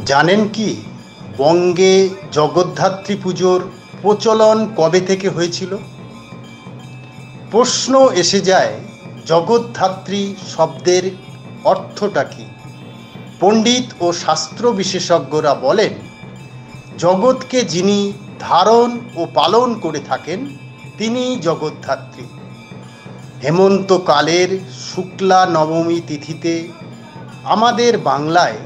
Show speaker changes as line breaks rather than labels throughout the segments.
জানেন কি বঙ্গে জগদ্ধাত্রী পুজোর প্রচলন কবে থেকে হয়েছিল? প্রশ্ন এসে যায়, জগদ্ধাত্রী শব্দের অর্থটা কি? পণ্ডিত ও শাস্ত্র বিশেষজ্ঞরা বলেন, জগৎকে যিনি ধারণ ও পালন করে থাকেন তিনিই জগদ্ধাত্রী। হেমন্তকালের শুক্লা নবমী তিথিতে আমাদের বাংলায়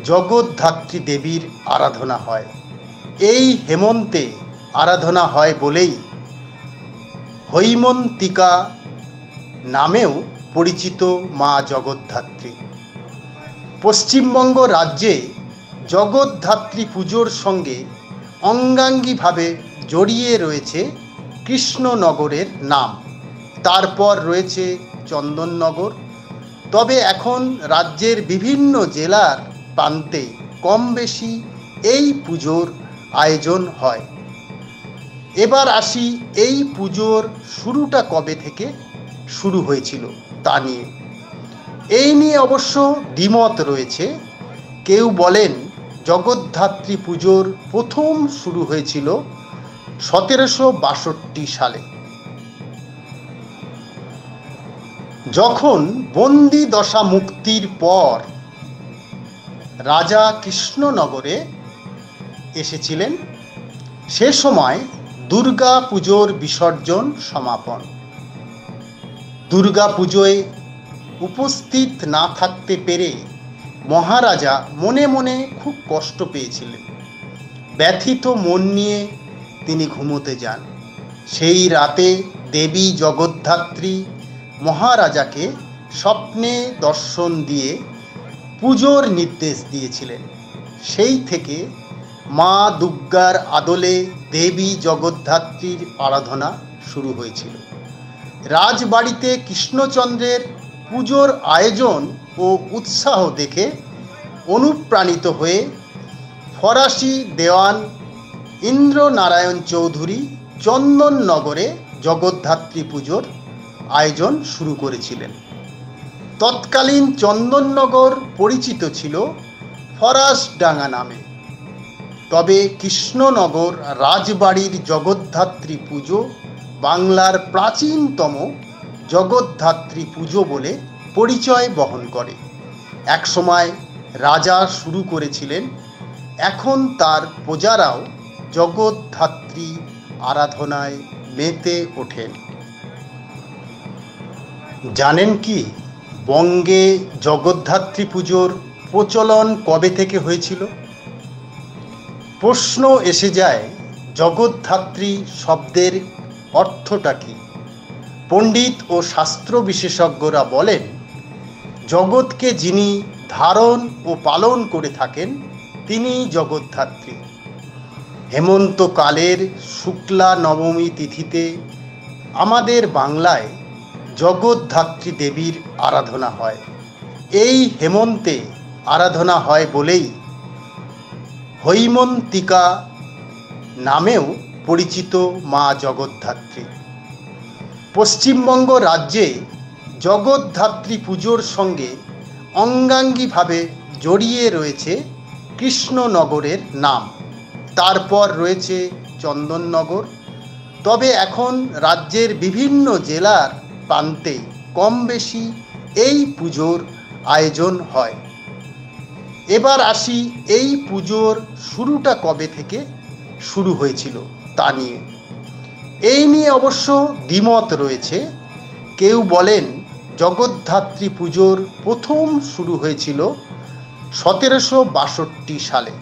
জগদ্ধাত্রী দেবীর আরাধনা হয়। এই হেমন্তে আরাধনা হয় বলেই হৈমন্তিকা নামেও পরিচিত মা জগদ্ধাত্রী। পশ্চিমবঙ্গ রাজ্যে জগদ্ধাত্রী পুজোর সঙ্গে অঙ্গাঙ্গিভাবে জড়িয়ে রয়েছে কৃষ্ণনগরের নাম, তারপর রয়েছে চন্দননগর। তবে এখন রাজ্যের বিভিন্ন জেলার প্রান্তে কম বেশি এই পুজোর আয়োজন হয়। এবার আসি এই পুজোর শুরুটা কবে থেকে শুরু হয়েছিল তা নিয়ে। এই নিয়ে অবশ্য দ্বিমত রয়েছে। কেউ বলেন জগদ্ধাত্রী পুজোর প্রথম শুরু হয়েছিল 1762 সালে, যখন বন্দি দশা মুক্তির পর রাজা কৃষ্ণনগরে এসেছিলেন। সে সময় দুর্গা পুজোর বিসর্জন সমাপন। দুর্গা পুজোয় উপস্থিত না থাকতে পেরে মহারাজা মনে মনে খুব কষ্ট পেয়েছিলেন। ব্যথিত মন নিয়ে তিনি ঘুমোতে যান। সেই রাতে দেবী জগদ্ধাত্রী মহারাজাকে স্বপ্নে দর্শন দিয়ে পুজোর নির্দেশ দিয়েছিলেন। সেই থেকে মা দুর্গার আদলে দেবী জগদ্ধাত্রীর আরাধনা শুরু হয়েছিল। রাজবাড়িতে কৃষ্ণচন্দ্রের পুজোর আয়োজন ও উৎসাহ দেখে অনুপ্রাণিত হয়ে ফরাসি দেওয়ান ইন্দ্রনারায়ণ চৌধুরী চন্দননগরে জগদ্ধাত্রী পুজোর আয়োজন শুরু করেছিলেন। তৎকালীন চন্দননগর পরিচিত ছিল ফরাসডাঙ্গা নামে। তবে কৃষ্ণনগর রাজবাড়ির জগদ্ধাত্রী পুজো বাংলার প্রাচীনতম জগদ্ধাত্রী পুজো বলে পরিচয় বহন করে। একসময় রাজা শুরু করেছিলেন, এখন তার প্রজারাও জগদ্ধাত্রী আরাধনায় মেতে ওঠেন। জানেন কি বঙ্গে জগদ্ধাত্রী পুজোর প্রচলন কবে থেকে হয়েছিল? প্রশ্ন এসে যায়, জগদ্ধাত্রী শব্দের অর্থটা কি? পণ্ডিত ও শাস্ত্র বিশেষজ্ঞরা বলেন, জগৎকে যিনি ধারণ ও পালন করে থাকেন তিনিই জগদ্ধাত্রী। হেমন্তকালের শুক্লা নবমী তিথিতে আমাদের বাংলায় জগদ্ধাত্রী দেবীর আরাধনা হয়। এই হেমন্তে আরাধনা হয় বলেই হৈমন্তিকা নামেও পরিচিত মা জগদ্ধাত্রী। পশ্চিমবঙ্গ রাজ্যে জগদ্ধাত্রী পুজোর সঙ্গে অঙ্গাঙ্গিভাবে জড়িয়ে রয়েছে কৃষ্ণনগরের নাম, তারপর রয়েছে চন্দননগর। তবে এখন রাজ্যের বিভিন্ন জেলার প্রান্তে কম বেশি এই পুজোর আয়োজন হয়। এবার আসি এই পুজোর শুরুটা কবে থেকে শুরু হয়েছিল তা নিয়ে। এই নিয়ে অবশ্য দ্বিমত রয়েছে। কেউ বলেন জগদ্ধাত্রী পুজোর প্রথম শুরু হয়েছিল 1762 সালে,